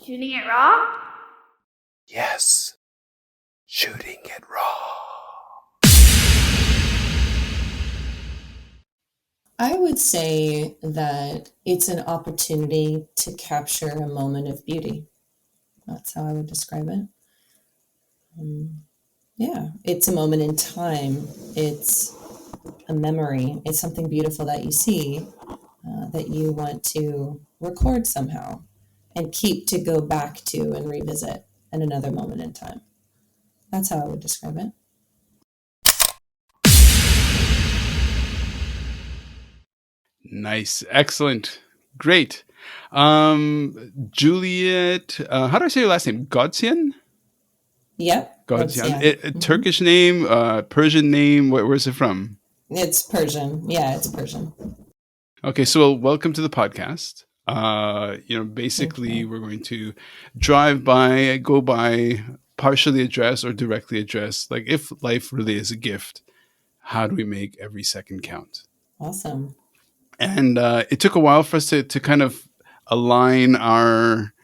Shooting it raw? Yes. Shooting it raw. I would say that it's an opportunity to capture a moment of beauty. That's how I would describe it. Yeah, it's a moment in time. It's a memory. It's something beautiful that you see that you want to record somehow and keep to go back to and revisit at another moment in time. That's how I would describe it. Nice. Excellent. Great. Juliet, how do I say your last name? Ghodsian? Ghodsian. Ghodsian. Turkish name, Persian name. Where's it from? It's Persian. Yeah, it's Persian. Okay, so welcome to the podcast. Basically, we're going to drive by, go by, partially address or directly address, like if life really is a gift, how do we make every second count? Awesome. And it took a while for us to kind of align our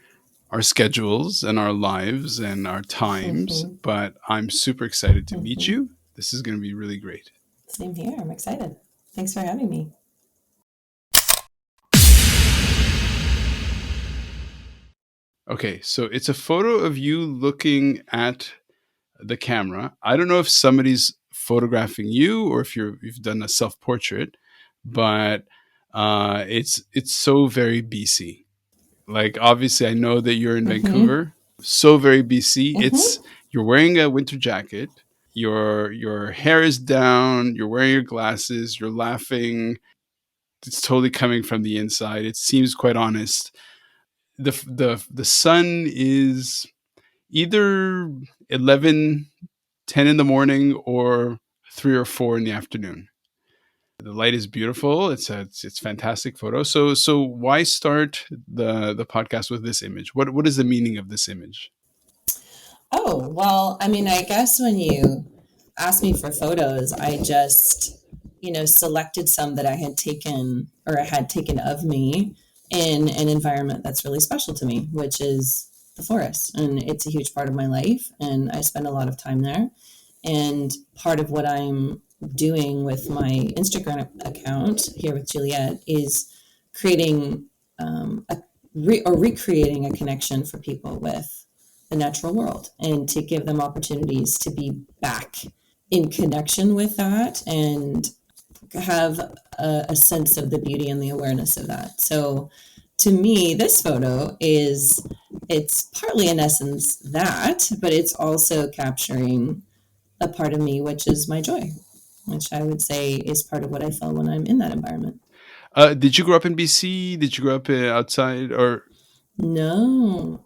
schedules and our lives and our times, but I'm super excited to meet you. This is going to be really great. Same here. I'm excited. Thanks for having me. Okay, so it's a photo of you looking at the camera. I don't know if somebody's photographing you or if you've done a self-portrait, but it's so very BC. Like, obviously, I know that you're in Vancouver. So very BC. It's you're wearing a winter jacket. Your hair is down. You're wearing your glasses. You're laughing. It's totally coming from the inside. It seems quite honest. The sun is either 11:10 in the morning or 3 or 4 in the afternoon. The light is beautiful. It's fantastic photo. So why start the podcast with this image? What is the meaning of this image? Oh, well, I mean, I guess when you asked me for photos, I just, selected some that I had taken of me in an environment that's really special to me, which is the forest. And it's a huge part of my life. And I spend a lot of time there. And part of what I'm doing with my Instagram account here with Juliet is creating recreating a connection for people with the natural world and to give them opportunities to be back in connection with that and have a sense of the beauty and the awareness of that. So to me, this photo it's partly in essence that, but it's also capturing a part of me, which is my joy, which I would say is part of what I feel when I'm in that environment. Did you grow up in BC? Did you grow up outside or? No,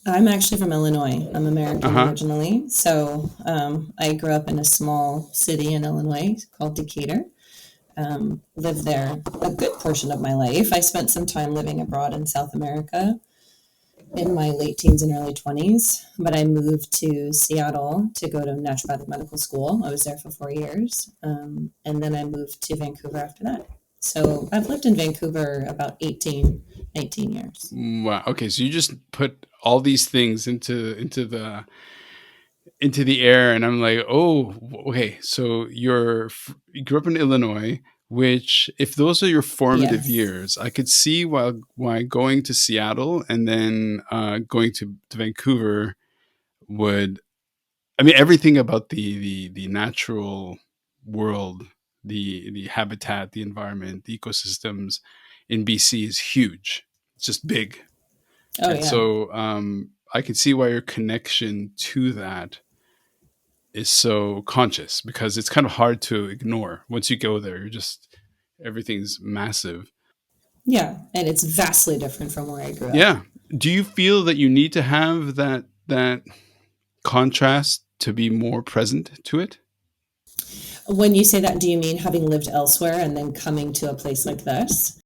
I'm actually from Illinois. I'm American originally. So I grew up in a small city in Illinois called Decatur. Lived there a good portion of my life. I spent some time living abroad in South America in my late teens and early 20s, but I moved to Seattle to go to naturopathic medical school. I was there for 4 years, and then I moved to Vancouver after that. So I've lived in Vancouver about 19 years. Wow. Okay, so you just put all these things into the air, and I'm like, oh, okay. So you grew up in Illinois, which, if those are your formative years, I could see why going to Seattle and then going to Vancouver would. I mean, everything about the natural world, the habitat, the environment, the ecosystems in BC is huge. It's just big. Oh, and yeah. So I can see why your connection to that is so conscious, because it's kind of hard to ignore. Once you go there, everything's massive. Yeah, and it's vastly different from where I grew up. Yeah. Do you feel that you need to have that contrast to be more present to it? When you say that, do you mean having lived elsewhere and then coming to a place like this?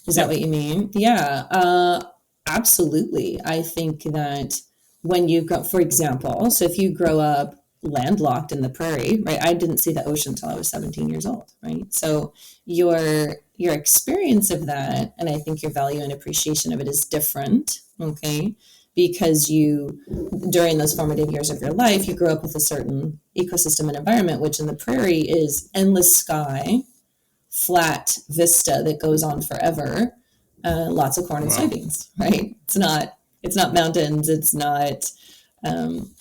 Is that what you mean? Yeah, absolutely. I think that when you go, for example, so if you grow up landlocked in the prairie, right? I didn't see the ocean until I was 17 years old, right? So your experience of that, and I think your value and appreciation of it is different, okay? because you, during those formative years of your life, you grew up with a certain ecosystem and environment, which in the prairie is endless sky, flat vista that goes on forever, lots of corn and Wow. soybeans, right? It's not mountains, it's not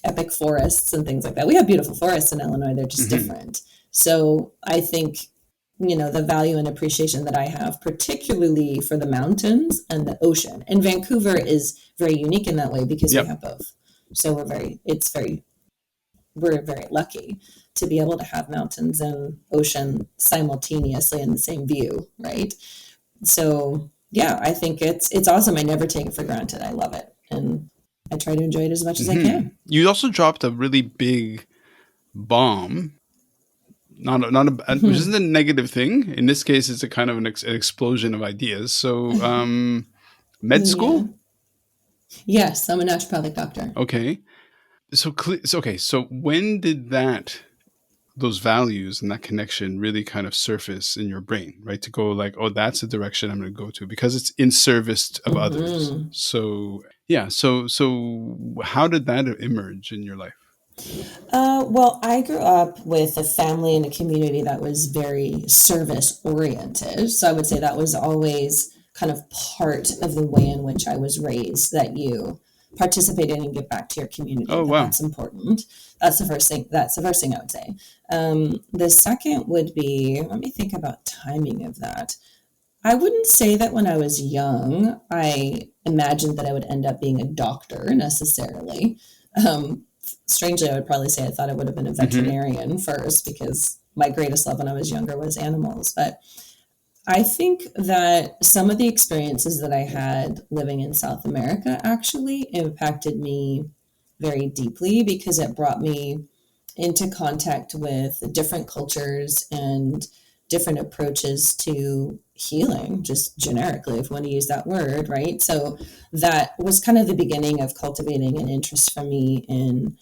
epic forests and things like that. We have beautiful forests in Illinois, they're just Hmm. different. So I think, the value and appreciation that I have, particularly for the mountains and the ocean. And Vancouver is very unique in that way because we Yep. have both. So we're very lucky to be able to have mountains and ocean simultaneously in the same view, right? So yeah, I think it's awesome. I never take it for granted. I love it, and I try to enjoy it as much as I can. You also dropped a really big bomb. Which isn't a negative thing. In this case, it's a kind of an explosion of ideas. So, med Yeah. school. Yes, I'm a naturopathic doctor. Okay. Okay. So when did those values and that connection really kind of surface in your brain, right? To go like, oh, that's the direction I'm going to go to because it's in service of others. Hmm. So yeah. So how did that emerge in your life? Well, I grew up with a family and a community that was very service oriented. So I would say that was always kind of part of the way in which I was raised, that you participate in and give back to your community, Oh that wow. that's important. That's the first thing. That's the first thing I would say. The second would be, let me think about timing of that. I wouldn't say that when I was young, I imagined that I would end up being a doctor necessarily. Strangely, I would probably say I thought I would have been a Hmm. veterinarian first because my greatest love when I was younger was animals. But I think that some of the experiences that I had living in South America actually impacted me very deeply because it brought me into contact with different cultures and different approaches to healing, just generically, if you want to use that word, right? So that was kind of the beginning of cultivating an interest for me in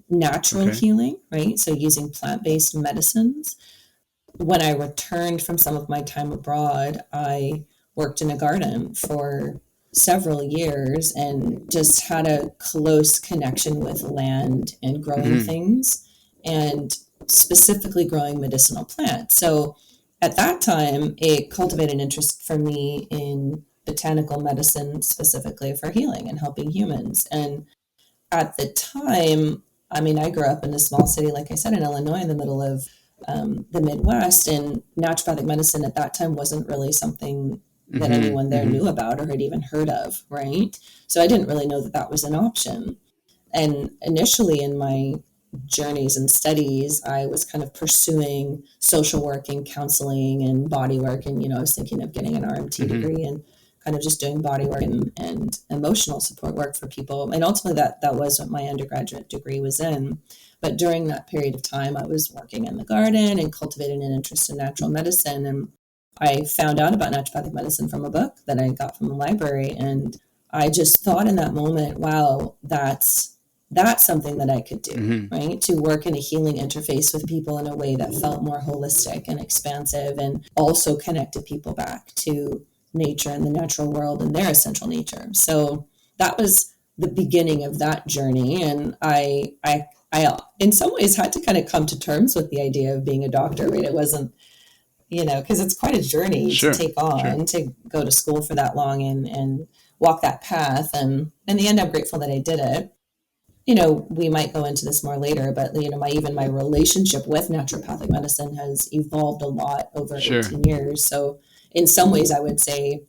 natural Okay. healing, right? So using plant based medicines. When I returned from some of my time abroad, I worked in a garden for several years and just had a close connection with land and growing Hmm. things, and specifically growing medicinal plants. So at that time, it cultivated an interest for me in botanical medicine, specifically for healing and helping humans. And at the time, I mean, I grew up in a small city, like I said, in Illinois, in the middle of the Midwest, and naturopathic medicine at that time wasn't really something that Hmm. anyone there Hmm. knew about or had even heard of, right? So I didn't really know that that was an option. And initially in my journeys and studies, I was kind of pursuing social work and counseling and body work. And, I was thinking of getting an RMT Hmm. degree and kind of just doing body work and emotional support work for people. And ultimately that was what my undergraduate degree was in. But during that period of time, I was working in the garden and cultivating an interest in natural medicine. And I found out about naturopathic medicine from a book that I got from the library. And I just thought in that moment, wow, that's something that I could do, Hmm. right? To work in a healing interface with people in a way that felt more holistic and expansive and also connected people back to nature and the natural world and their essential nature. So that was the beginning of that journey. And I in some ways had to kind of come to terms with the idea of being a doctor, right? It wasn't, because it's quite a journey to Sure. take Sure. on, to go to school for that long and walk that path. And in the end, I'm grateful that I did it. We might go into this more later, but my relationship with naturopathic medicine has evolved a lot over Sure. 18 years. So in some ways, I would say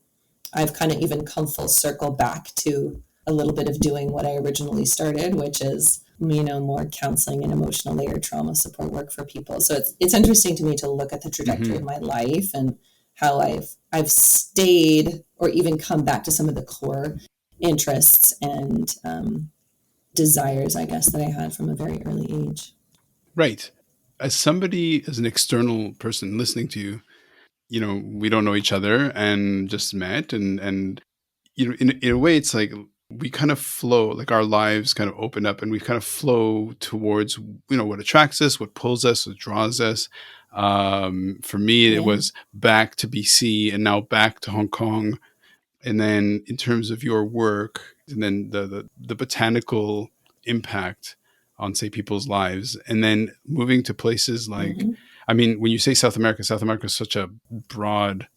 I've kind of even come full circle back to a little bit of doing what I originally started, which is more counseling and emotional layer trauma support work for people. So it's interesting to me to look at the trajectory of Hmm. my life and how I've stayed or even come back to some of the core interests and desires, I guess, that I had from a very early age. Right. As an external person listening to you, we don't know each other and just met, and in a way, it's like we kind of flow, like our lives kind of open up, and we kind of flow towards what attracts us, what pulls us, what draws us. For me, it Yeah. was back to BC and now back to Hong Kong. And then in terms of your work, and then the botanical impact on, say, people's lives, and then moving to places like, Mm-hmm. I mean, when you say South America is such a broad,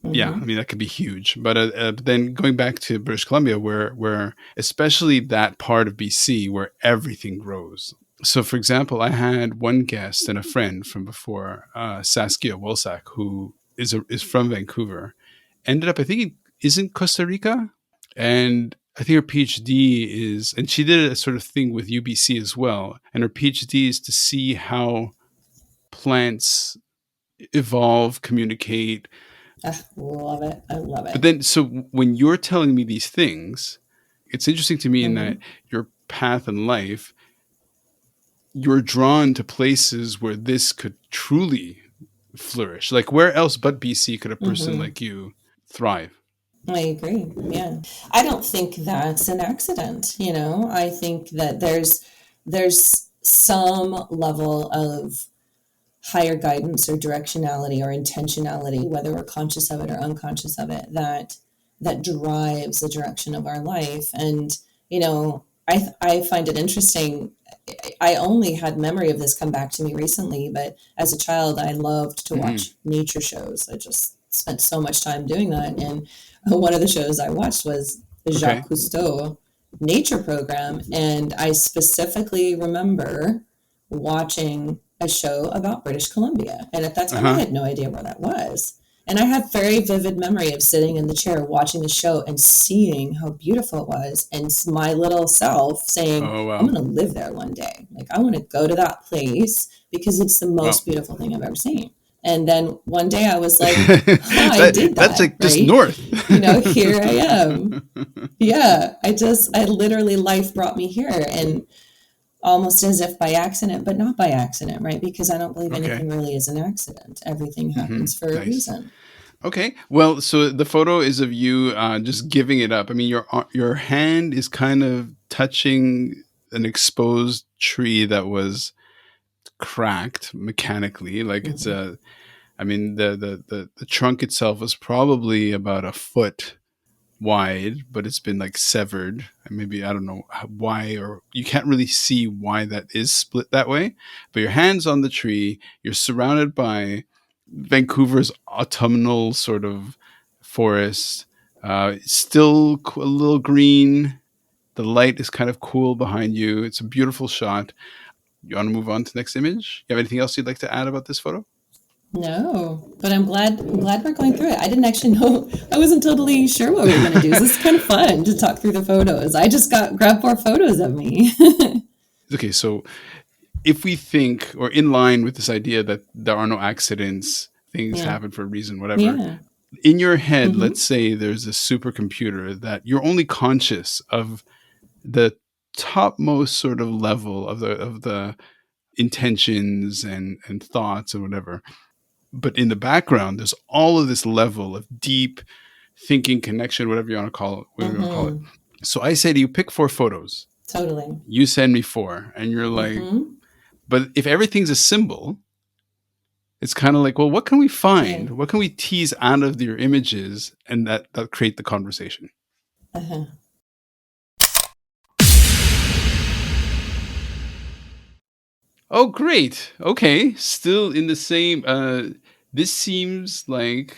yeah, I Mm-hmm. mean that could be huge. But then going back to British Columbia, where especially that part of BC where everything grows. So, for example, I had one guest and a friend from before, Saskia Wilsack, who is from Vancouver, ended up, I think, he is in Costa Rica, and I think her PhD is, and she did a sort of thing with UBC as well, and her PhD is to see how plants evolve, communicate. Ah, love it. I love But it. then, so when you're telling me these things, it's interesting to me in that Mm-hmm. your path in life, you're drawn to places where this could truly flourish. Like, where else but BC could a person Mm-hmm. like you thrive? I agree. Yeah. I don't think that's an accident, you know. I think that there's some level of higher guidance or directionality or intentionality, whether we're conscious of it or unconscious of it, that drives the direction of our life. And you know, I find it interesting. I only had memory of this come back to me recently, but as a child, I loved to Mm-hmm. watch nature shows. I just spent so much time doing that. And one of the shows I watched was Okay. Jacques Cousteau nature program. And I specifically remember watching a show about British Columbia. And at that Uh time, I huh. had no idea where that was. And I have very vivid memory of sitting in the chair watching the show and seeing how beautiful it was, and my little self saying, Oh I'm wow. going to live there one day. Like, I want to go to that place because it's the Wow. most beautiful thing I've ever seen. And then one day I was like, oh, I did That's that, like just right? north. You know, here I am. Yeah, I literally, life brought me here. And almost as if by accident, but not by accident, right? Because I don't believe Okay. anything really is an accident. Everything Mm-hmm. happens for a Nice. reason. Okay. Well, so the photo is of you just giving it up. I mean, your hand is kind of touching an exposed tree that was cracked mechanically. Like it's Hmm. a. I mean, the trunk itself was probably about a foot wide, but it's been like severed. And maybe I don't know why, or you can't really see why that is split that way. But your hands on the tree, you're surrounded by Vancouver's autumnal sort of forest. Still a little green. The light is kind of cool behind you. It's a beautiful shot. You want to move on to the next image? You have anything else you'd like to add about this photo? No, but I'm glad we're going through it. I didn't actually know. I wasn't totally sure what we were going to do. So this is kind of fun to talk through the photos. I just got grab more photos of me. Okay, so if we think, or in line with this idea that there are no accidents, things Yeah. happen for a reason, whatever, Yeah. in your head, let's Mm-hmm. say there's a supercomputer that you're only conscious of the topmost sort of level of the intentions and thoughts and whatever. But in the background, there's all of this level of deep thinking, connection, whatever you want to call it, whatever you want to call it. Mm-hmm. So I say to you, pick 4 photos. Totally. You send me four, and you're like, Mm-hmm. but if everything's a symbol, it's kind of like, well, what can we Yeah. find? What can we tease out of your images and that create the conversation? Uh-huh. Oh, great. Okay, still in the same. This seems like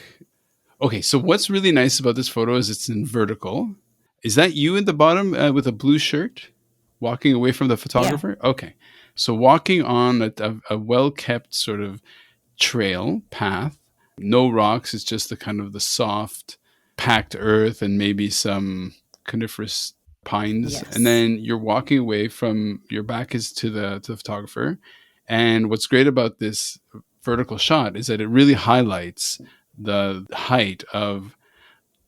okay. So what's really nice about this photo is it's in vertical. Is that you in the bottom with a blue shirt, walking away from the Yeah. photographer? Okay, so walking on a well kept sort of trail path. No rocks. It's just the kind of the soft, packed earth and maybe some coniferous pines. And Yes. then you're walking away from your back is to the photographer. And what's great about this vertical shot is that it really highlights the height of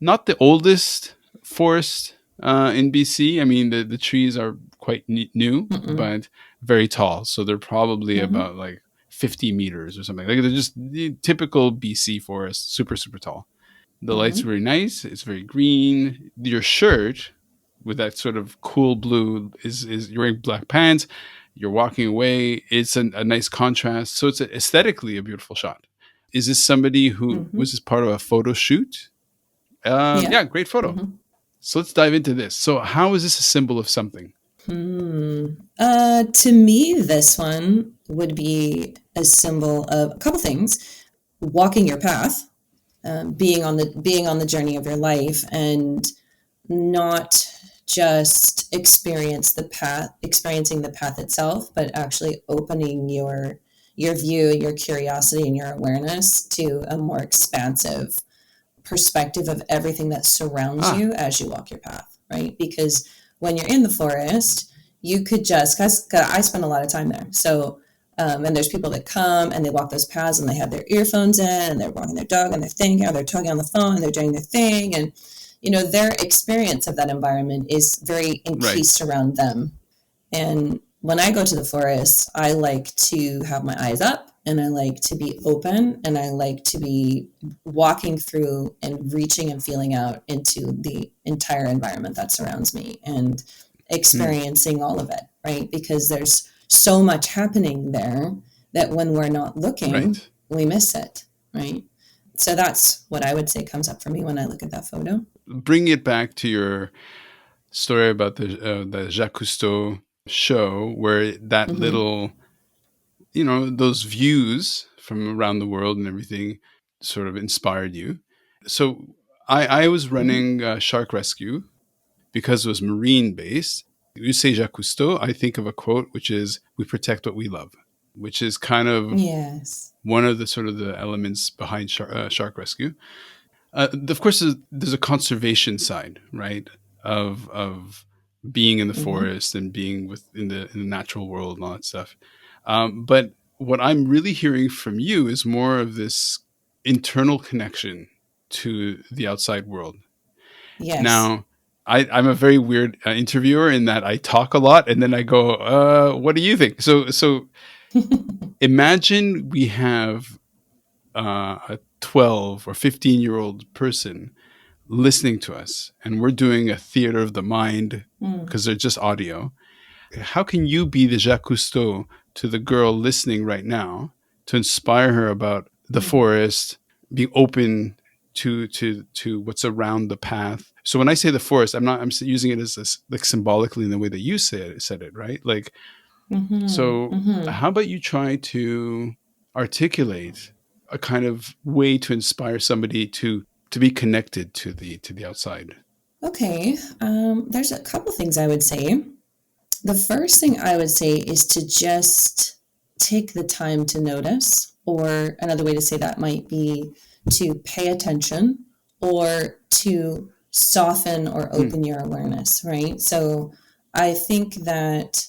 not the oldest forest in BC. I mean, the trees are quite new, Mm-mm. but very tall. So they're probably Mm-hmm. about like 50 meters or something. Like they're just the typical BC forest, super, super tall. The light's Mm-hmm. very nice. It's very green. Your shirt with that sort of cool blue is you're wearing black pants. You're walking away. It's a nice contrast. So it's aesthetically a beautiful shot. Is this somebody who Mm-hmm. was this part of a photo shoot? Yeah. Yeah, great photo. Mm-hmm. So let's dive into this. So how is this a symbol of something? To me, this one would be a symbol of a couple things: walking your path, being on the journey of your life, and not just experiencing the path itself, but actually opening your view, your curiosity, and your awareness to a more expansive perspective of everything that surrounds Ah, you as you walk your path, right? Because when you're in the forest, you could just, cause I spend a lot of time there. So, and there's people that come and they walk those paths and they have their earphones in and they're walking their dog and they're thinking, or they're talking on the phone and they're doing their thing. And, their experience of that environment is very right. encased around them. And when I go to the forest, I like to have my eyes up and I like to be open and I like to be walking through and reaching and feeling out into the entire environment that surrounds me and Mm, experiencing all of it, right? Because there's so much happening there that when we're not looking, right. we miss it, right? So that's what I would say comes up for me when I look at that photo. Bring it back to your story about the Jacques Cousteau show, where that Mm-hmm. little, those views from around the world and everything sort of inspired you. So I was Mm-hmm. running shark rescue because it was marine based. You say Jacques Cousteau, I think of a quote which is, "We protect what we love," which is kind of Yes. one of the sort of the elements behind shark rescue. Of course, there's a conservation side, right? Of being in the Mm-hmm. forest and being in the natural world and all that stuff. But what I'm really hearing from you is more of this internal connection to the outside world. Yes. Now, I'm a very weird interviewer in that I talk a lot and then I go, "What do you think?" So imagine we have a 12 or 15-year-old person listening to us and we're doing a theater of the mind Mm, because they're just audio. How can you be the Jacques Cousteau to the girl listening right now to inspire her about the mm, forest, being open to what's around the path? So when I say the forest, I'm using it as this, like, symbolically in the way that you said it, right? Like, mhm, so mhm. how about you try to articulate a kind of way to inspire somebody to be connected to the outside? Okay, there's a couple things I would say. The first thing I would say is to just take the time to notice, or another way to say that might be to pay attention or to soften or Mm, open your awareness, right? So I think that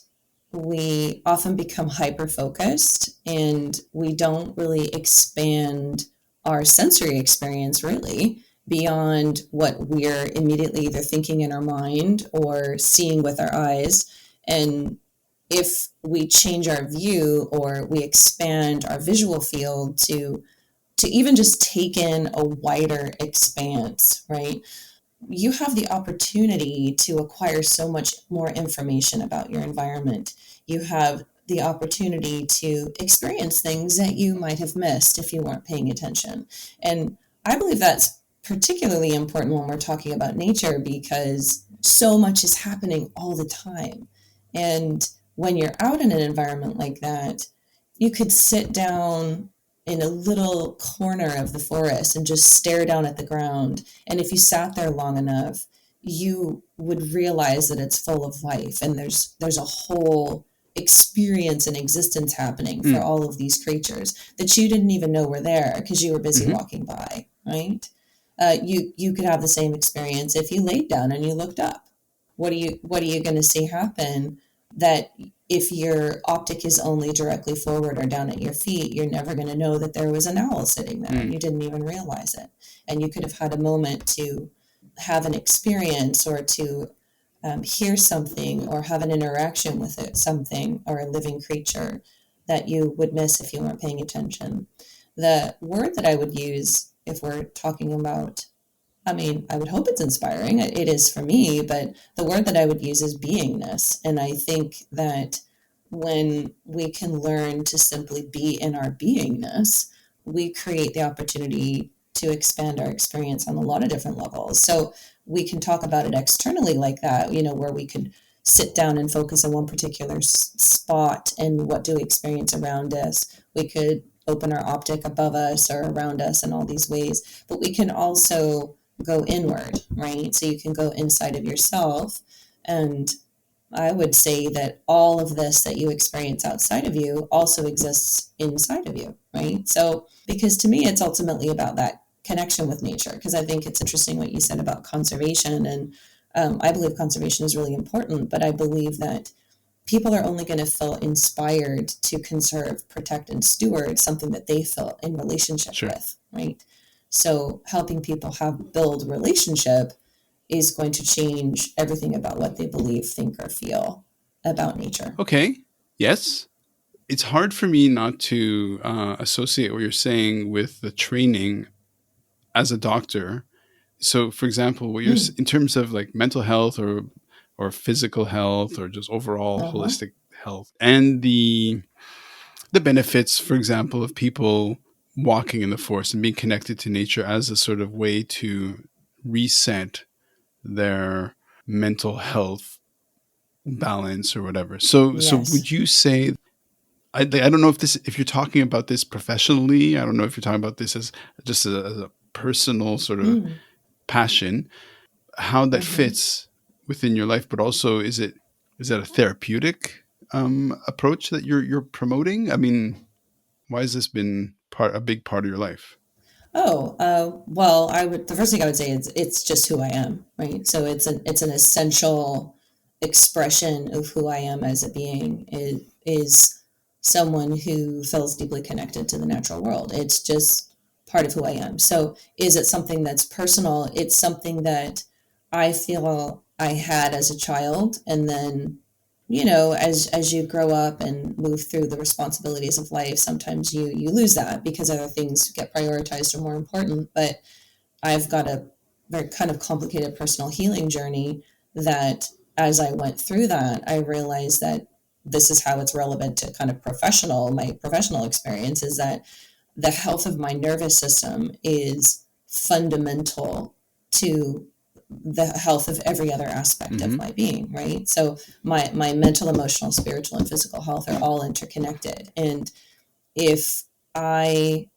we often become hyper focused and we don't really expand our sensory experience really beyond what we're immediately either thinking in our mind or seeing with our eyes. And if we change our view or we expand our visual field to even just take in a wider expanse, right? You have the opportunity to acquire so much more information about your environment. You have the opportunity to experience things that you might have missed if you weren't paying attention. And I believe that's particularly important when we're talking about nature because so much is happening all the time. And when you're out in an environment like that, you could sit down in a little corner of the forest and just stare down at the ground, and if you sat there long enough, you would realize that it's full of life and there's a whole experience and existence happening for mm, all of these creatures that you didn't even know were there because you were busy hmm walking by, right? You could have the same experience if you laid down and you looked up. What are you going to see happen that if your optic is only directly forward or down at your feet, you're never going to know that there was an owl sitting there and mm, you didn't even realize it. And you could have had a moment to have an experience or to hear something or have an interaction with it, something or a living creature that you would miss if you weren't paying attention. The word that I would use if we're talking about, I mean, I would hope it's inspiring. It is for me, but the word that I would use is beingness. And I think that when we can learn to simply be in our beingness, we create the opportunity to expand our experience on a lot of different levels. So we can talk about it externally like that, where we could sit down and focus on one particular spot and what do we experience around us. We could open our optic above us or around us in all these ways, but we can also go inward, right? So you can go inside of yourself. And I would say that all of this that you experience outside of you also exists inside of you, right? So, because to me, it's ultimately about that connection with nature, because I think it's interesting what you said about conservation. And I believe conservation is really important, but I believe that people are only going to feel inspired to conserve, protect, and steward something that they feel in relationship Sure. with, right? So helping people build relationship is going to change everything about what they believe, think, or feel about nature. Okay. Yes. It's hard for me not to associate what you're saying with the training as a doctor. So, for example, what you're Mm. in terms of like mental health or physical health or just overall Uh-huh. holistic health, and the benefits, for example, of people walking in the forest and being connected to nature as a sort of way to reset their mental health balance or whatever. So Yes. would you say, I don't know if you're talking about this professionally. I don't know if you're talking about this as just as a personal sort of Mm. passion, how that Mm-hmm. fits within your life, but also is that a therapeutic approach that you're promoting? I mean, why has this been a big part of your life? Oh, well, the first thing I would say is it's just who I am, right? So it's an essential expression of who I am as a being. It is someone who feels deeply connected to the natural world. It's just part of who I am. So is it something that's personal? It's something that I feel I had as a child, and then as you grow up and move through the responsibilities of life, sometimes you lose that because other things get prioritized or more important. But I've got a very kind of complicated personal healing journey that, as I went through that, I realized that this is how it's relevant to kind of my professional experience, is that the health of my nervous system is fundamental to the health of every other aspect of Mm-hmm. my being, right? So my mental, emotional, spiritual, and physical health are all interconnected. And if I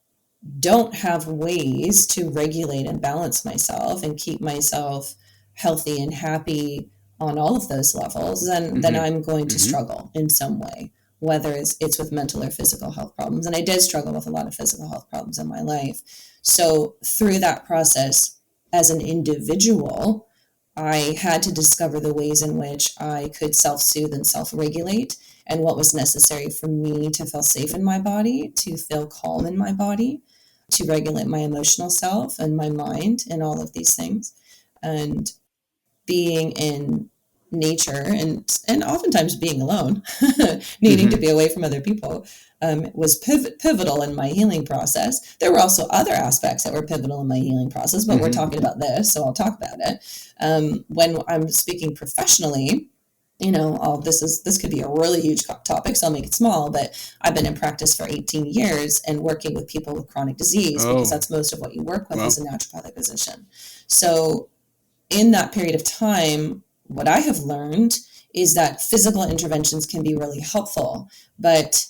don't have ways to regulate and balance myself and keep myself healthy and happy on all of those levels, then Mm-hmm. I'm going to Mm-hmm. struggle in some way, whether it's with mental or physical health problems. And I did struggle with a lot of physical health problems in my life. So through that process, as an individual, I had to discover the ways in which I could self-soothe and self-regulate, and what was necessary for me to feel safe in my body, to feel calm in my body, to regulate my emotional self and my mind and all of these things. And being in nature, and oftentimes being alone, needing to Mm-hmm. be away from other people, was pivotal in my healing process. There were also other aspects that were pivotal in my healing process, but we're Mm-hmm. talking about this, so I'll talk about it. When I'm speaking professionally, this could be a really huge topic, so I'll make it small, but I've been in practice for 18 years and working with people with chronic disease, because Oh, that's most of what you work with as well. a naturopathic physician. So in that period of time, what I have learned is that physical interventions can be really helpful, but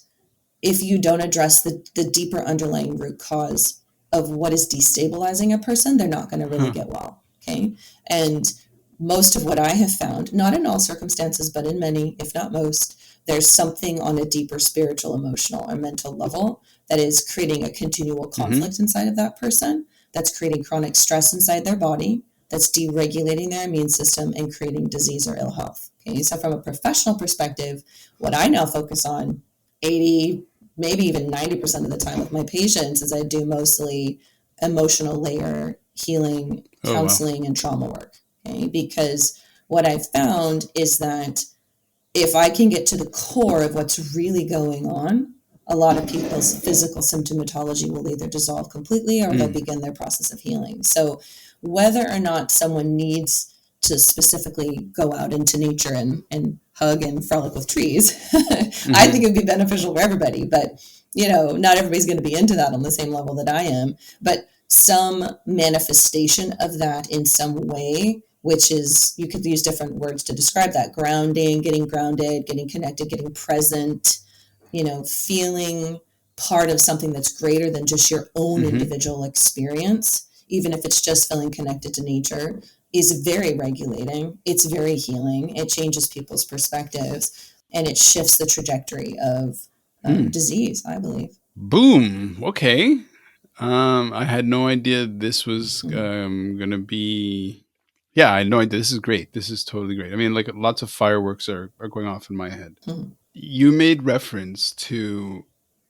if you don't address the deeper underlying root cause of what is destabilizing a person, they're not going to really Huh. get well. Okay. And most of what I have found, not in all circumstances, but in many, if not most, there's something on a deeper spiritual, emotional, or mental level that is creating a continual Mm-hmm. conflict inside of that person, that's creating chronic stress inside their body, that's deregulating their immune system and creating disease or ill health. Okay. So, from a professional perspective, what I now focus on 80, maybe even 90% of the time with my patients is I do mostly emotional layer healing, Oh, wow. counseling, and trauma work. Okay. Because what I've found is that if I can get to the core of what's really going on, a lot of people's physical symptomatology will either dissolve completely or they'll Mm. begin their process of healing. So, whether or not someone needs to specifically go out into nature and hug and frolic with trees, I Mm-hmm. think it would be beneficial for everybody. But, not everybody's going to be into that on the same level that I am. But some manifestation of that in some way, which is, you could use different words to describe that: grounding, getting grounded, getting connected, getting present, feeling part of something that's greater than just your own individual experience, even if it's just feeling connected to nature, is very regulating. It's very healing. It changes people's perspectives, and it shifts the trajectory of disease, I believe. Boom. Okay. I had no idea this was going to be. Yeah, I had no idea. This is great. This is totally great. I mean, like, lots of fireworks are going off in my head. You made reference to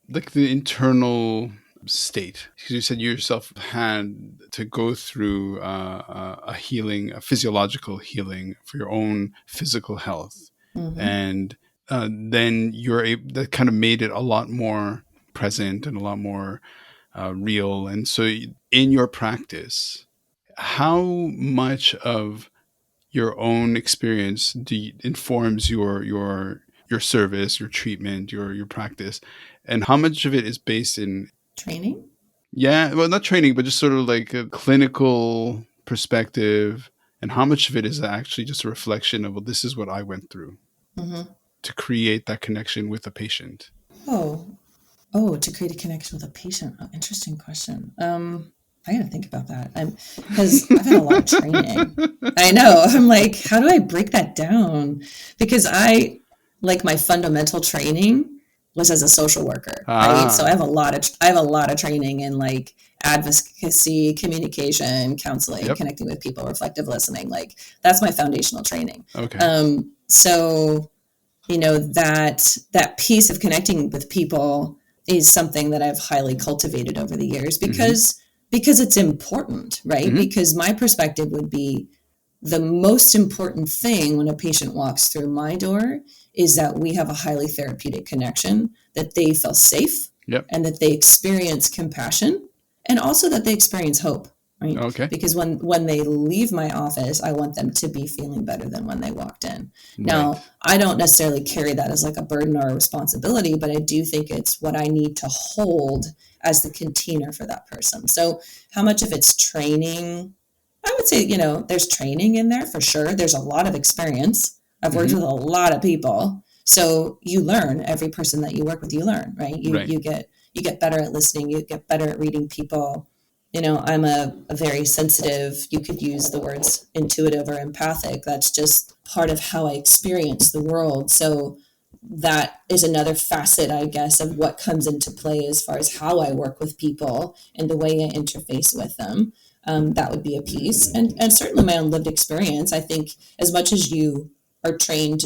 like the internal state, because you said you yourself had to go through a healing, a physiological healing for your own physical health, and then that kind of made it a lot more present and a lot more real. And so, in your practice, how much of your own experience informs your service, your treatment, your practice, and how much of it is based in Training? yeah, well, not training, but just sort of like a clinical perspective, and how much of it is actually just a reflection of, well, this is what I went through to create that connection with a patient. To create a connection with a patient. Oh, interesting question. I got to think about that. Because I've had a lot of training. I know. I'm like, how do I break that down? Because my fundamental training was as a social worker, right? So I have a lot of training in like advocacy, communication, counseling, connecting with people, reflective listening. Like, that's my foundational training. Okay. So that piece of connecting with people is something that I've highly cultivated over the years because it's important, right? Because my perspective would be, the most important thing when a patient walks through my door is that we have a highly therapeutic connection, that they feel safe, and that they experience compassion, and also that they experience hope, right? Okay. Because when they leave my office, I want them to be feeling better than when they walked in. Now, I don't necessarily carry that as like a burden or a responsibility, but I do think it's what I need to hold as the container for that person. So how much of it's training? I would say, there's training in there for sure. There's a lot of experience. I've worked with a lot of people. So you learn. Every person that you work with, you learn, right? You get better at listening. You get better at reading people. I'm a very sensitive, you could use the words intuitive or empathic. That's just part of how I experience the world. So that is another facet, I guess, of what comes into play as far as how I work with people and the way I interface with them. That would be a piece. And certainly my own lived experience. I think as much as you are trained,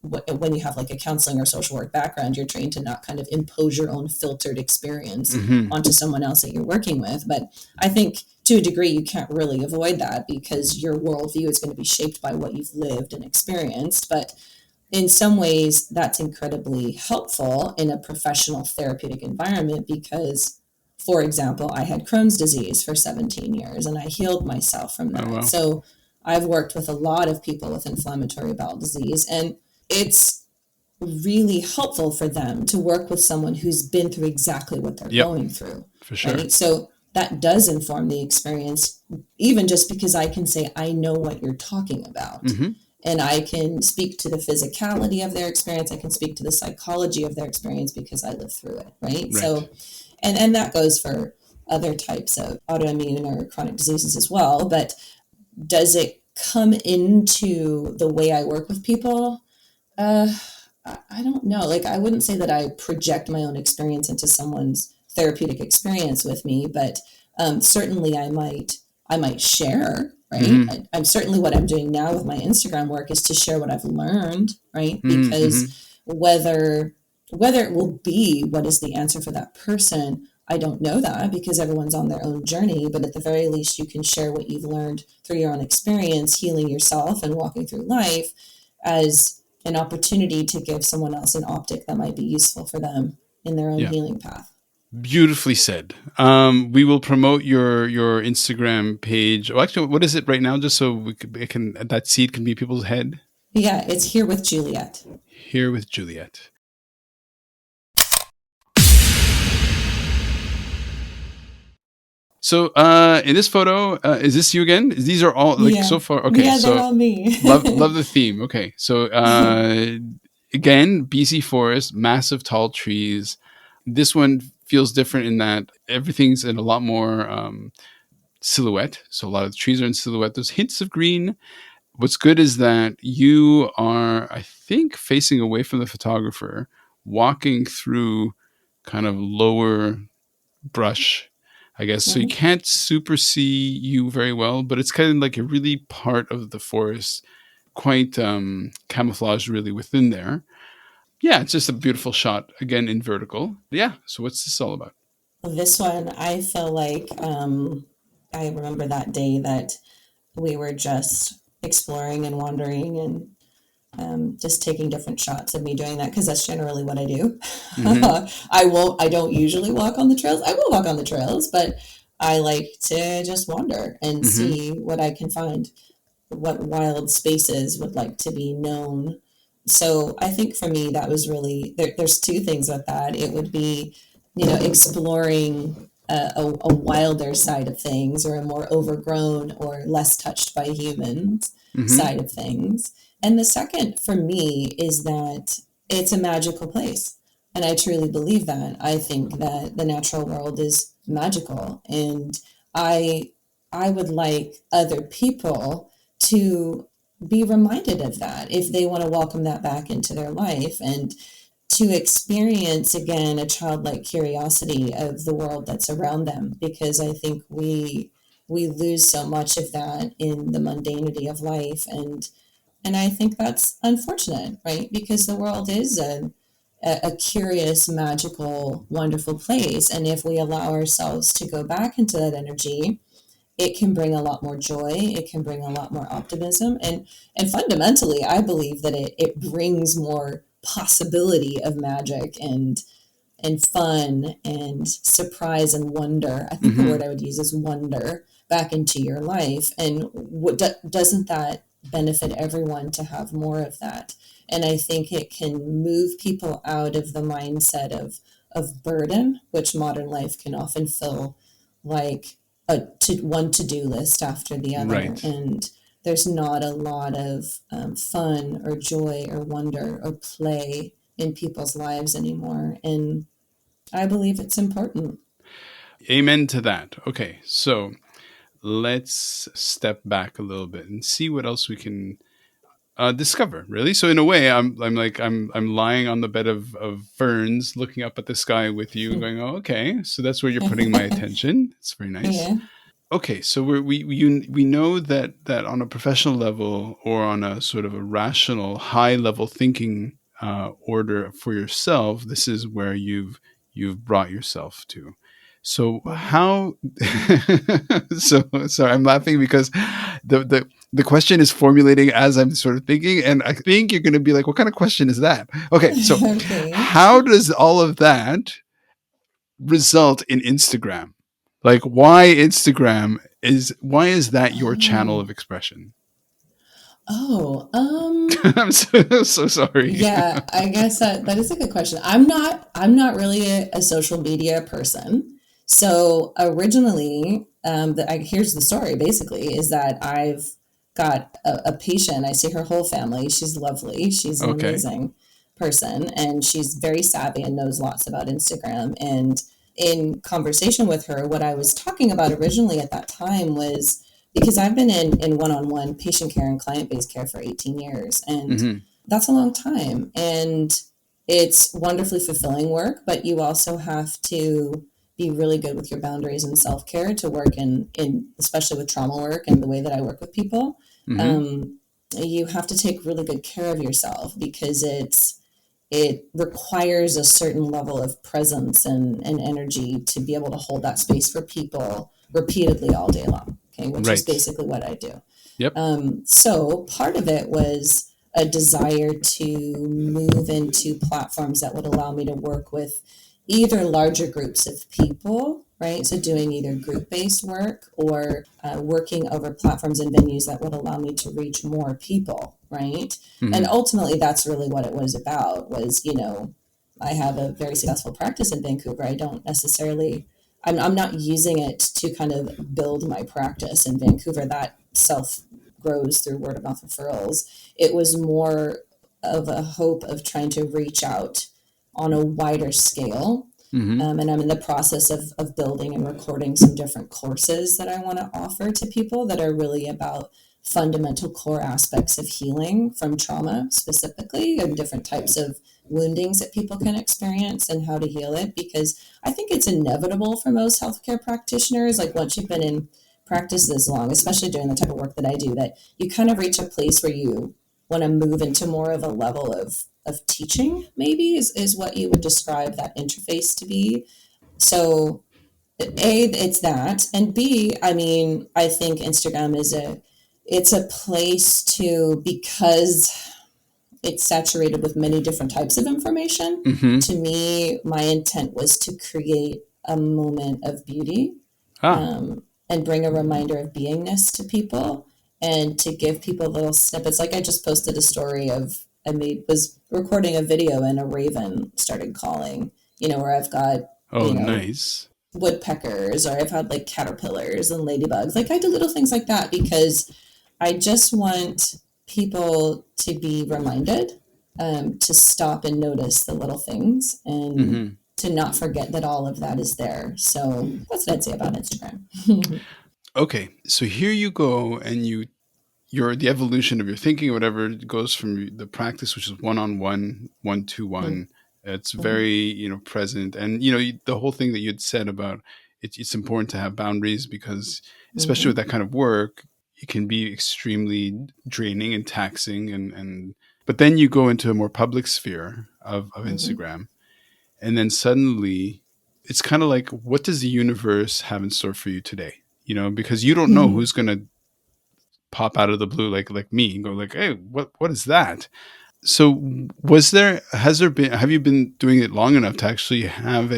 when you have like a counseling or social work background, you're trained to not kind of impose your own filtered experience onto someone else that you're working with. But I think to a degree, you can't really avoid that, because your worldview is going to be shaped by what you've lived and experienced. But in some ways, that's incredibly helpful in a professional therapeutic environment because, for example, I had Crohn's disease for 17 years and I healed myself from that. Oh, wow. So I've worked with a lot of people with inflammatory bowel disease, and it's really helpful for them to work with someone who's been through exactly what they're going through. For sure. Right? So that does inform the experience, even just because I can say, I know what you're talking about. And I can speak to the physicality of their experience. I can speak to the psychology of their experience because I lived through it, right? So, and that goes for other types of autoimmune or chronic diseases as well. But does it come into the way I work with people? I don't know. Like, I wouldn't say that I project my own experience into someone's therapeutic experience with me, but certainly I might share. Right. I'm certainly, what I'm doing now with my Instagram work is to share what I've learned. Right. Because whether it will be what is the answer for that person, I don't know that, because everyone's on their own journey. But at the very least, you can share what you've learned through your own experience, healing yourself and walking through life, as an opportunity to give someone else an optic that might be useful for them in their own healing path. Beautifully said. We will promote your Instagram page. Oh, actually, what is it right now? Just so that seed can be people's head. Yeah, it's Here with Juliet. Here with Juliet. So in this photo, is this you again? These are all like Yeah. so far. Okay, Yeah, they're so all me. love the theme. Okay, so again, BC forest, massive tall trees. This one feels different in that everything's in a lot more silhouette. So a lot of the trees are in silhouette. There's hints of green. What's good is that you are, I think, facing away from the photographer, walking through kind of lower brush, I guess. So you Mhm. can't super see you very well, but it's kind of like a really part of the forest, quite camouflaged really within there. Yeah, it's just a beautiful shot, again in vertical. Yeah, so what's this all about? This one, I feel like I remember that day that we were just exploring and wandering and just taking different shots of me doing that because that's generally what I do. Mm-hmm. I don't usually walk on the trails. I will walk on the trails, but I like to just wander and Mm-hmm. see what I can find, what wild spaces would like to be known. So I think for me, that was really, there's two things with that. It would be, exploring a wilder side of things or a more overgrown or less touched by humans Mm-hmm. side of things. And the second for me is that it's a magical place. And I truly believe that. I think that the natural world is magical. And I I would like other people to be reminded of that if they want to welcome that back into their life and to experience again a childlike curiosity of the world that's around them, because I think we lose so much of that in the mundanity of life, and I think that's unfortunate, right? Because the world is a curious, magical, wonderful place, and if we allow ourselves to go back into that energy, it can bring a lot more joy, it can bring a lot more optimism, and fundamentally I believe that it brings more possibility of magic and fun and surprise and wonder. I think the Mm-hmm. word I would use is wonder back into your life. And doesn't that benefit everyone to have more of that? And I think it can move people out of the mindset of burden, which modern life can often feel like one to-do list after the other. Right. And there's not a lot of fun or joy or wonder or play in people's lives anymore. And I believe it's important. Amen to that. Okay, so let's step back a little bit and see what else we can discover. Really, so in a way, I'm lying on the bed of ferns, looking up at the sky with you, going, "Oh, okay." So that's where you're putting my attention. It's very nice. Yeah. Okay, so we know that on a professional level or on a sort of a rational, high level thinking order for yourself, this is where you've brought yourself to. So Mhm. how? So I'm laughing because the question is formulating as I'm sort of thinking, and I think you're going to be like, "What kind of question is that?" Okay, so Okay. how does all of that result in Instagram? Like why is that your channel of Oh. expression? Oh. I'm so sorry. Yeah, I guess that is a good question. I'm not really a social media person. So originally, here's the story. Basically, is that I've got a patient. I see her whole family. She's lovely. She's an Okay. amazing person, and she's very savvy and knows lots about Instagram. And in conversation with her, what I was talking about originally at that time was because I've been in one-on-one patient care and client-based care for 18 years, and Hmm. that's a long time. And it's wonderfully fulfilling work, but you also have to be really good with your boundaries and self-care to work in especially with trauma work and the way that I work with people. Hmm. Um, you have to take really good care of yourself because it requires a certain level of presence and energy to be able to hold that space for people repeatedly all day long. Okay, which is Right. basically what I do. Yep. So part of it was a desire to move into platforms that would allow me to work with either larger groups of people, right? So doing either group based work or working over platforms and venues that would allow me to reach more people, right? And Hmm. ultimately, that's really what it was about. Was I have a very successful practice in Vancouver. I don't necessarily I'm not using it to kind of build my practice in Vancouver. That self grows through word of mouth referrals. It was more of a hope of trying to reach out on a wider scale. Mm-hmm. And I'm in the process of building and recording some different courses that I want to offer to people that are really about fundamental core aspects of healing from trauma specifically, and different types of woundings that people can experience and how to heal it. Because I think it's inevitable for most healthcare practitioners, like once you've been in practice this long, especially doing the type of work that I do, that you kind of reach a place where you want to move into more of a level of teaching, maybe is what you would describe that interface to be. So A, it's that, and B, I mean, I think Instagram is it's a place to, because it's saturated with many different types of information. Mm-hmm. To me, my intent was to create a moment of beauty, Ah. and bring a reminder of beingness to people, and to give people little snippets. Like I just posted a story of, was recording a video and a raven started calling, where I've got, Oh, you know, nice. woodpeckers, or I've had like caterpillars and ladybugs. Like I do little things like that because I just want people to be reminded, to stop and notice the little things, and Mm-hmm. to not forget that all of that is there. So that's what I'd say about Instagram. Okay, so here you go, and you're the evolution of your thinking or whatever goes from the practice, which is one-on-one, one-to-one. It's Mhm. very, present. And, the whole thing that you'd said about it's important to have boundaries because especially with Mhm. that kind of work, it can be extremely draining and taxing. But then you go into a more public sphere of Mhm. Instagram. And then suddenly it's kind of like, what does the universe have in store for you today? Because you don't know who's Mhm. going to pop out of the blue like me and go like, hey, what is that? So have you been doing it long enough to actually have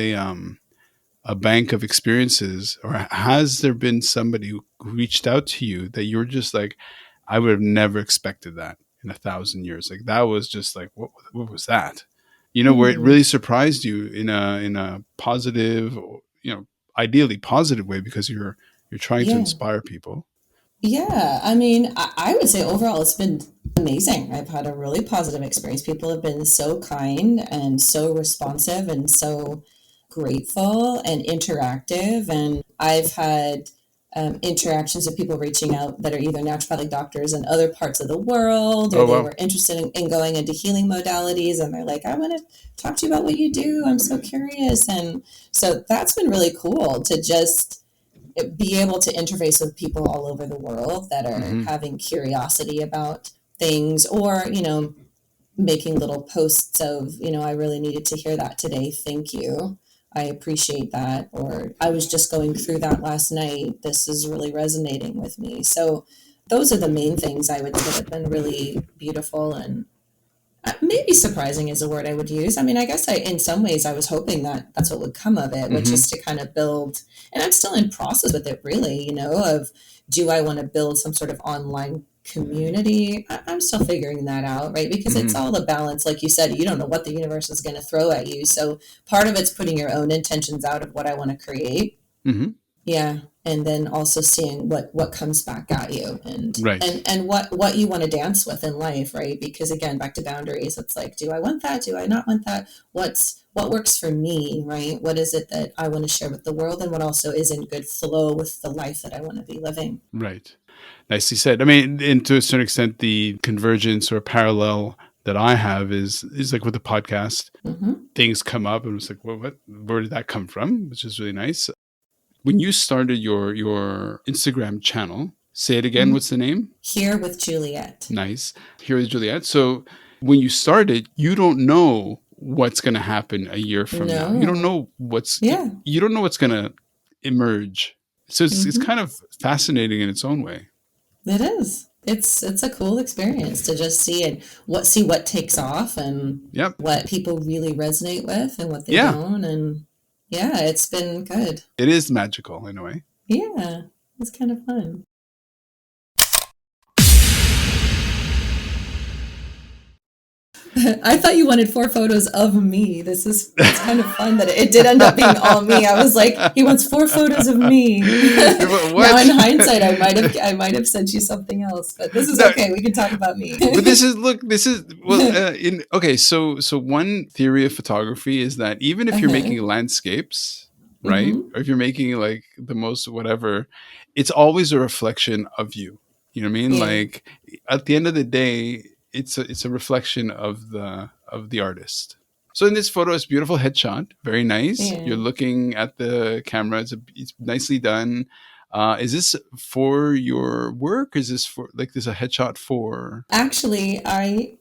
a bank of experiences, or has there been somebody who reached out to you that you were just like, I would have never expected that in 1,000 years? Like that was just like, what was that? Where it Hmm. really surprised you in a positive, ideally positive way, because you're trying to Yeah. inspire people. Yeah, I mean, I would say overall it's been amazing. I've had a really positive experience. People have been so kind and so responsive and so grateful and interactive. And I've had interactions with people reaching out that are either naturopathic doctors in other parts of the world, or Oh they wow. were interested in going into healing modalities. And they're like, I want to talk to you about what you do. I'm so curious. And so that's been really cool to just be able to interface with people all over the world that are Hmm. having curiosity about things, or making little posts of, I really needed to hear that today, thank you, I appreciate that, or I was just going through that last night, this is really resonating with me. So those are the main things I would say that have been really beautiful, and maybe surprising is a word I would use. I mean, I guess in some ways, I was hoping that that's what would come of it, which is Hmm. to kind of build, and I'm still in process with it, really, of, do I want to build some sort of online community? I'm still figuring that out, right? Because it's Hmm. all the balance. Like you said, you don't know what the universe is going to throw at you. So part of it's putting your own intentions out of what I want to create. Hmm. Yeah, and then also seeing what comes back at you, and Right. and what you want to dance with in life, right? Because again, back to boundaries, it's like, do I want that, do I not want that, what works for me, right? What is it that I want to share with the world, and what also is in good flow with the life that I want to be living. Right. Nicely said. I mean, and to a certain extent, the convergence or parallel that I have is like with the podcast, Hmm. things come up and it's like, well, where did that come from? Which is really nice. When you started your Instagram channel, say it again. Hmm. What's the name? Here with Juliet. Nice. Here is Juliet. So when you started, you don't know what's going to happen a year from now. You don't No. know Yeah. you don't know what's going to emerge. So it's Hmm. kind of fascinating in its own way. It is. It's a cool experience to just see what takes off, and Yep. what people really resonate with and what they Yeah. don't. And yeah, it's been good. It is magical in a way. Yeah, it's kind of fun. I thought you wanted 4 photos of me. It's kind of fun that it did end up being all me. I was like, he wants 4 photos of me. Now in What? hindsight, I might have sent you something else, but this is No, okay. We can talk about me. but this is well in okay, so one theory of photography is that even if you're Uh-huh. making landscapes, right, Mm-hmm. or if you're making like the most whatever, it's always a reflection of you. You know what I mean? Yeah. Like at the end of the day, it's a reflection of the artist. So in this photo, it's a beautiful headshot, very nice. You're Yeah. looking at the camera. It's nicely done. Is this for your work? Is this for like this a headshot for? Actually,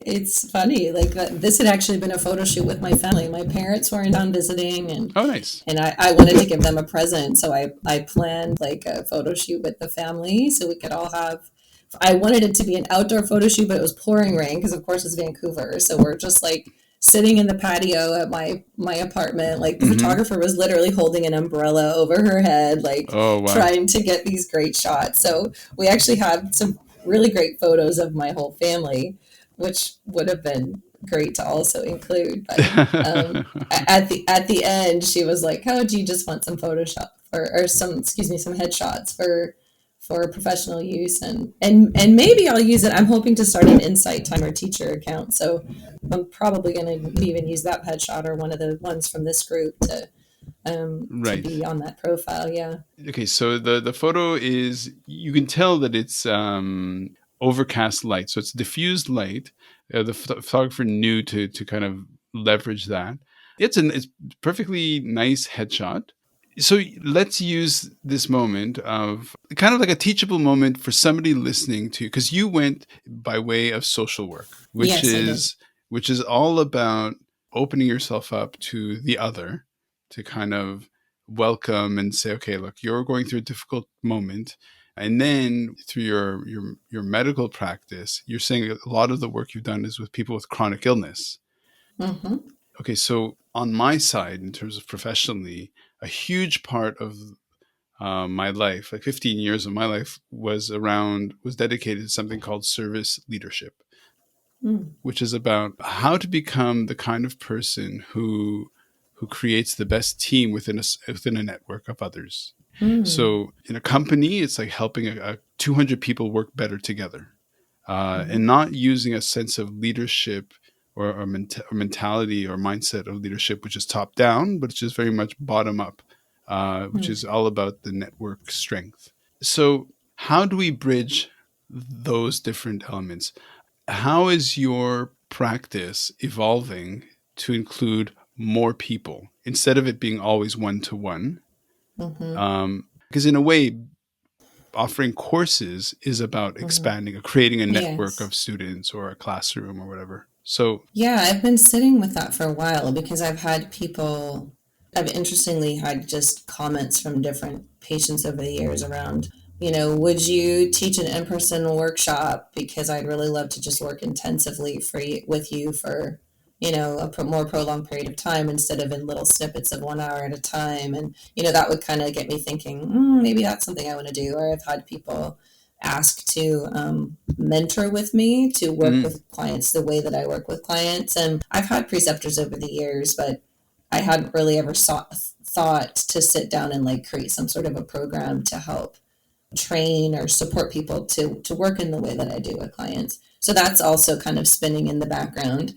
it's funny. Like this had actually been a photo shoot with my family. My parents were in town visiting, and Oh, nice. I wanted to give them a present, so I planned like a photo shoot with the family so we could all have. I wanted it to be an outdoor photo shoot, but it was pouring rain because, of course, it's Vancouver. So we're just like sitting in the patio at my apartment. Like the Mm-hmm. photographer was literally holding an umbrella over her head, like Oh, wow. trying to get these great shots. So we actually have some really great photos of my whole family, which would have been great to also include. But at the end, she was like, "Oh, do you just want some Photoshop or some, excuse me, some headshots for professional use, and maybe I'll use it. I'm hoping to start an Insight Timer teacher account, so I'm probably going to even use that headshot or one of the ones from this group to Right. be on that profile. Yeah. Okay, so the photo is you can tell that it's overcast light, so it's diffused light. The photographer knew to kind of leverage that. It's perfectly nice headshot. So let's use this moment of kind of like a teachable moment for somebody listening to, because you went by way of social work, Yes, I did. which is all about opening yourself up to the other, to kind of welcome and say, okay, look, you're going through a difficult moment. And then through your medical practice, you're saying a lot of the work you've done is with people with chronic illness. Mm-hmm. Okay, so on my side, in terms of professionally, a huge part of my life, like 15 years of my life, was dedicated to something called service leadership, Mm. which is about how to become the kind of person who creates the best team within a network of others. Mm. So in a company, it's like helping 200 people work better together, Mm-hmm. and not using a sense of leadership or mentality or mindset of leadership, which is top down, but it's just very much bottom up, which Mm. is all about the network strength. So, how do we bridge those different elements? How is your practice evolving to include more people instead of it being always one to one? Mm-hmm. Because in a way, offering courses is about Mm-hmm. expanding or creating a network Yes. of students or a classroom or whatever. So, Yeah, I've been sitting with that for a while because I've interestingly had just comments from different patients over the years around, would you teach an in-person workshop? Because I'd really love to just work intensively with you for, a more prolonged period of time instead of in little snippets of 1 hour at a time. And, that would kind of get me thinking, maybe that's something I want to do. Or I've had people ask to mentor with me to work mm, with clients the way that I work with clients. And I've had preceptors over the years, but I hadn't really ever thought to sit down and like create some sort of a program to help train or support people to work in the way that I do with clients. So that's also kind of spinning in the background.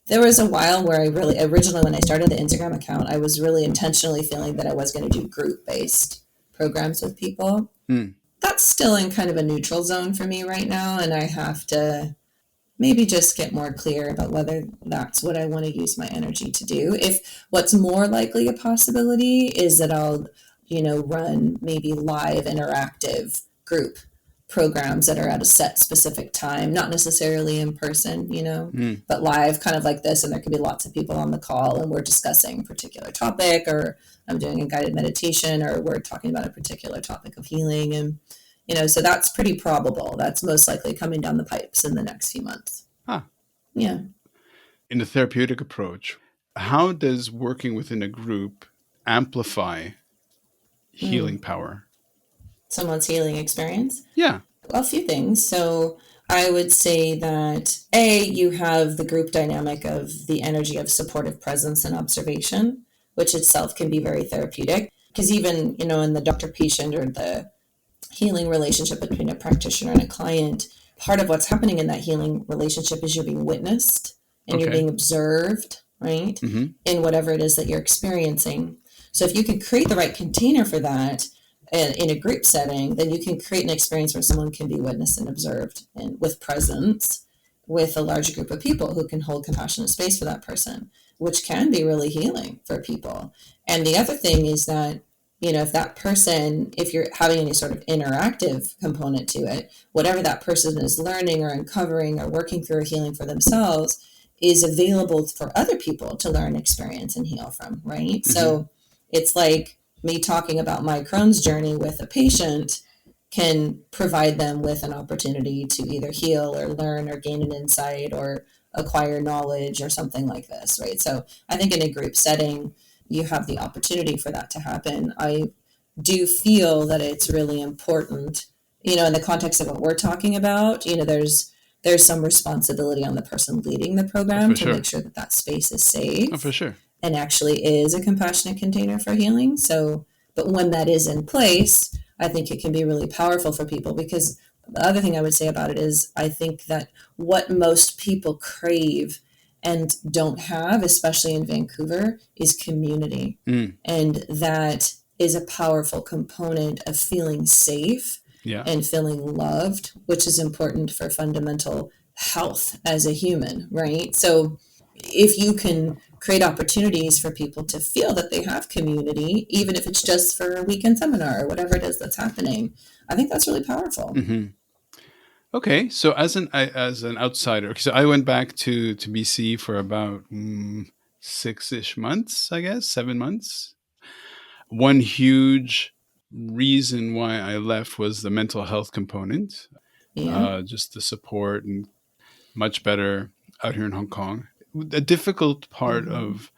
There was a while where I really, originally when I started the Instagram account, I was really intentionally feeling that I was going to do group based programs with people. mm, That's still in kind of a neutral zone for me right now, and I have to maybe just get more clear about whether that's what I want to use my energy to do. If what's more likely a possibility is that I'll, run maybe live interactive group programs that are at a set specific time, not necessarily in person, mm. but live, kind of like this. And there could be lots of people on the call and we're discussing a particular topic, or I'm doing a guided meditation, or we're talking about a particular topic of healing. And so that's pretty probable. That's most likely coming down the pipes in the next few months. Huh. Yeah. In the therapeutic approach, how does working within a group amplify healing Mm. power? Someone's healing experience. Yeah. Well, a few things. So I would say that you have the group dynamic of the energy of supportive presence and observation, which itself can be very therapeutic. Because even, in the doctor patient or the healing relationship between a practitioner and a client, part of what's happening in that healing relationship is you're being witnessed and you're Okay. being observed, right? Mm-hmm. In whatever it is that you're experiencing. So if you can create the right container for that in a group setting, then you can create an experience where someone can be witnessed and observed and with presence with a larger group of people who can hold compassionate space for that person, which can be really healing for people. And the other thing is that, if that person, if you're having any sort of interactive component to it, whatever that person is learning or uncovering or working through or healing for themselves is available for other people to learn, experience, and heal from, right? Mm-hmm. So it's like me talking about my Crohn's journey with a patient can provide them with an opportunity to either heal or learn or gain an insight or acquire knowledge or something like this, right? So I think in a group setting, you have the opportunity for that to happen. I do feel that it's really important, in the context of what we're talking about, there's some responsibility on the person leading the Oh, program for to make sure. sure that that space is Oh, for safe sure. and actually is a compassionate container for healing. So, but when that is in place, I think it can be really powerful for people because the other thing I would say about it is I think that what most people crave and don't have, especially in Vancouver, is community. Mm. And that is a powerful component of feeling safe Yeah. and feeling loved, which is important for fundamental health as a human, right? So if you can create opportunities for people to feel that they have community, even if it's just for a weekend seminar or whatever it is that's happening, I think that's really powerful. Mm-hmm. Okay, so as an outsider, so I went back to BC for about 6-ish months, I guess, 7 months. One huge reason why I left was the mental health component, Yeah. just the support and much better out here in Hong Kong. The difficult part Mm-hmm.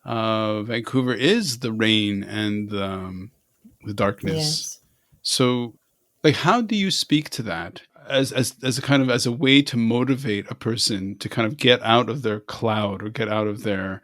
of Vancouver is the rain and the darkness. Yes. So, like, how do you speak to that as a kind of as a way to motivate a person to kind of get out of their cloud or get out of their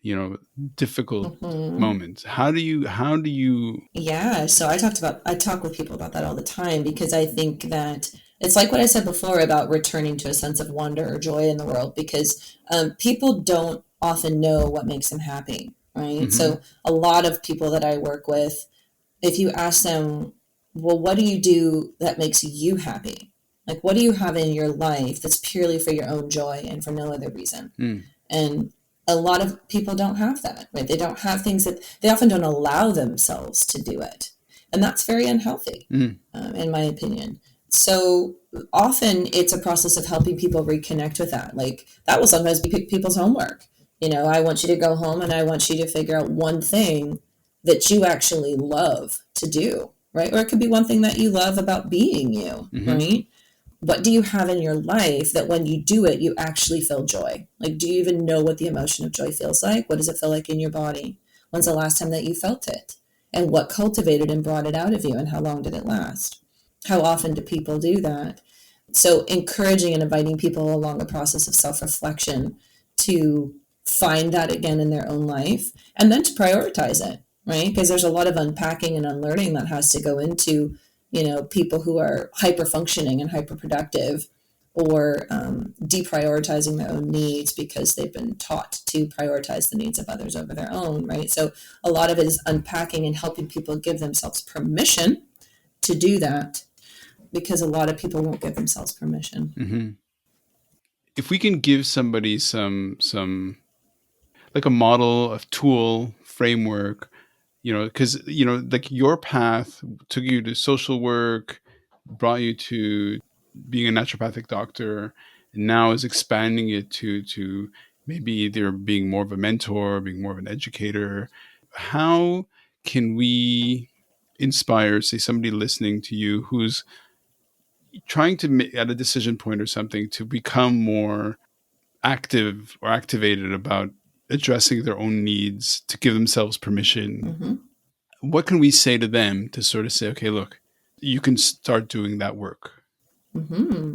you know difficult Mm-hmm. moments? How do you? Yeah, so I talk with people about that all the time because I think that it's like what I said before about returning to a sense of wonder or joy in the world because people don't often know what makes them happy, right? Hmm. So a lot of people that I work with, if you ask them, well, what do you do that makes you happy? Like, what do you have in your life that's purely for your own joy and for no other reason? Mm. And a lot of people don't have that, right? They don't have things that they often don't allow themselves to do it. And that's very unhealthy, Mm. in my opinion. So often it's a process of helping people reconnect with that. Like that will sometimes be people's homework. I want you to go home and I want you to figure out one thing that you actually love to do, right? Or it could be one thing that you love about being you, Hmm. right? What do you have in your life that when you do it, you actually feel joy? Like, do you even know what the emotion of joy feels like? What does it feel like in your body? When's the last time that you felt it? And what cultivated and brought it out of you? And how long did it last? How often do people do that? So, encouraging and inviting people along a process of self reflection to find that again in their own life and then to prioritize it, right? Because there's a lot of unpacking and unlearning that has to go into people who are hyper functioning and hyper productive or deprioritizing their own needs because they've been taught to prioritize the needs of others over their own, right? So a lot of it is unpacking and helping people give themselves permission to do that because a lot of people won't give themselves permission. Hmm. If we can give somebody some like a model, a tool, framework, because like your path took you to social work, brought you to being a naturopathic doctor, and now is expanding it to maybe either being more of a mentor, being more of an educator. How can we inspire, say, somebody listening to you who's trying to make at a decision point or something to become more active or activated about addressing their own needs, to give themselves permission? Mm-hmm. What can we say to them to sort of say, okay, look, you can start doing that work? Mm-hmm.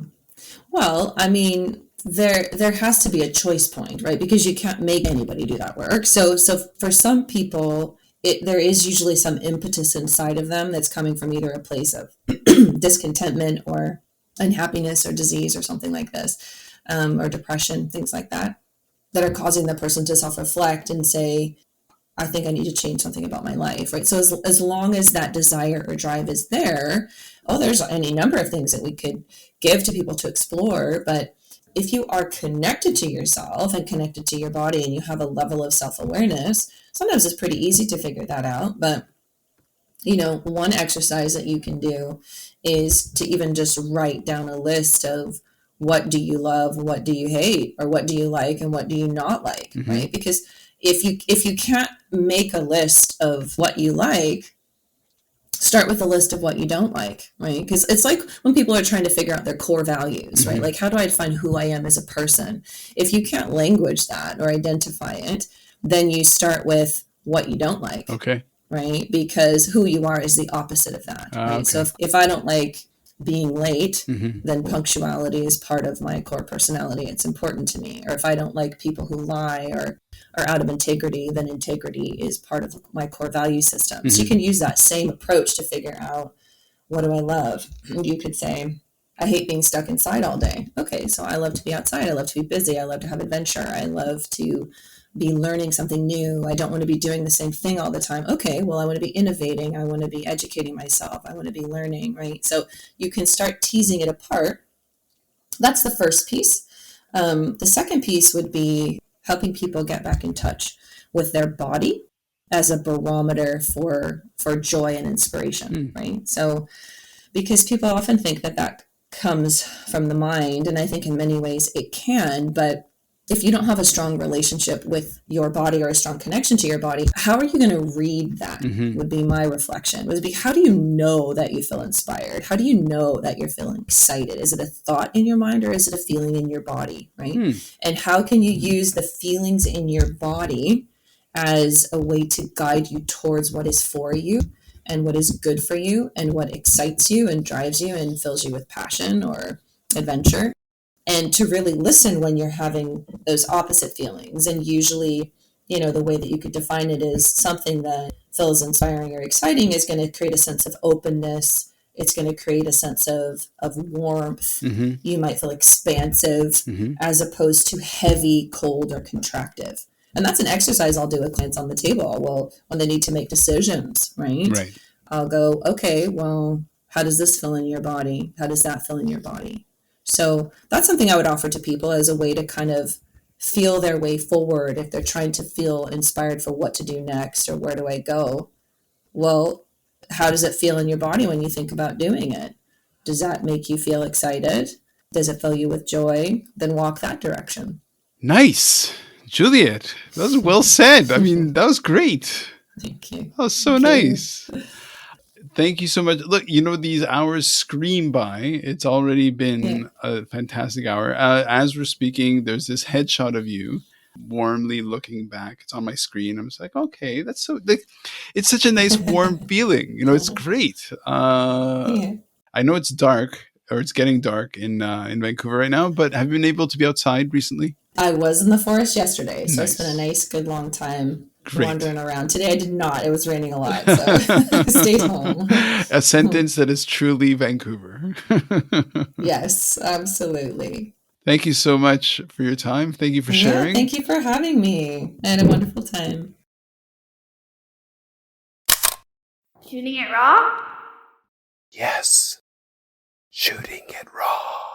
Well, I mean, there has to be a choice point, right? Because you can't make anybody do that work. So for some people, there is usually some impetus inside of them that's coming from either a place of discontentment or unhappiness or disease or something like this, or depression, things like that, that are causing the person to self-reflect and say, I think I need to change something about my life, right? So as long as that desire or drive is there, oh, there's any number of things that we could give to people to explore. But if you are connected to yourself and connected to your body and you have a level of self-awareness, sometimes it's pretty easy to figure that out. But one exercise that you can do is to even just write down a list of what do you love, what do you hate, or what do you like and what do you not like, Mm-hmm. right? Because if you can't make a list of what you like, start with a list of what you don't like, right? Because it's like when people are trying to figure out their core values, right? Mm-hmm. Like, how do I define who I am as a person? If you can't language that or identify it, then you start with what you don't like, Okay. right? Because who you are is the opposite of that, right? So Okay. if I don't like being late, Mm-hmm. then punctuality is part of my core personality. It's important to me. Or if I don't like people who lie or are out of integrity, then integrity is part of my core value system. So you Mm-hmm. can use that same approach to figure out, what do I love? And you could say, I hate being stuck inside all day. Okay, so I love to be outside. I love to be busy. I love to have adventure. I love to be learning something new. I don't want to be doing the same thing all the time. Okay, well, I want to be innovating. I want to be educating myself. I want to be learning, right? So you can start teasing it apart. That's the first piece. The second piece would be helping people get back in touch with their body as a barometer for joy and inspiration, Mm. right? So because people often think that comes from the mind, and I think in many ways it can, but if you don't have a strong relationship with your body or a strong connection to your body, how are you going to read that? Mm-hmm. Would be my reflection. Would be, how do you know that you feel inspired? How do you know that you're feeling excited? Is it a thought in your mind or is it a feeling in your body, right? Mm. And how can you use the feelings in your body as a way to guide you towards what is for you and what is good for you and what excites you and drives you and fills you with passion or adventure, and to really listen when you're having those opposite feelings. And usually, the way that you could define it is something that feels inspiring or exciting is going to create a sense of openness. It's going to create a sense of warmth. Mm-hmm. You might feel expansive Mm-hmm. as opposed to heavy, cold, or contractive. And that's an exercise I'll do with clients on the table. Well, when they need to make decisions, right? Right. I'll go, okay, well, how does this feel in your body? How does that feel in your body? So that's something I would offer to people as a way to kind of feel their way forward if they're trying to feel inspired for what to do next or where do I go. Well, how does it feel in your body when you think about doing it? Does that make you feel excited? Does it fill you with joy? Then walk that direction. Nice. Juliet, that was well said. I mean, that was great. Thank you. That was so Thank you. nice. Thank you so much. Look, these hours scream by. It's already Yeah. been a fantastic hour. As we're speaking, there's this headshot of you warmly looking back. It's on my screen. I'm just like, okay, that's so, like, it's such a nice warm feeling. It's great. Yeah. I know it's dark, or it's getting dark in Vancouver right now, but have you been able to be outside recently? I was in the forest yesterday, so I spent a Nice. nice, good long time Great. wandering around. Today I did not. It was raining a lot, so I stayed home. A sentence that is truly Vancouver. Yes, absolutely. Thank you so much for your time. Thank you for Yeah, sharing. thank you for having me. I had a wonderful time. Shooting it raw? Yes. Shooting it raw.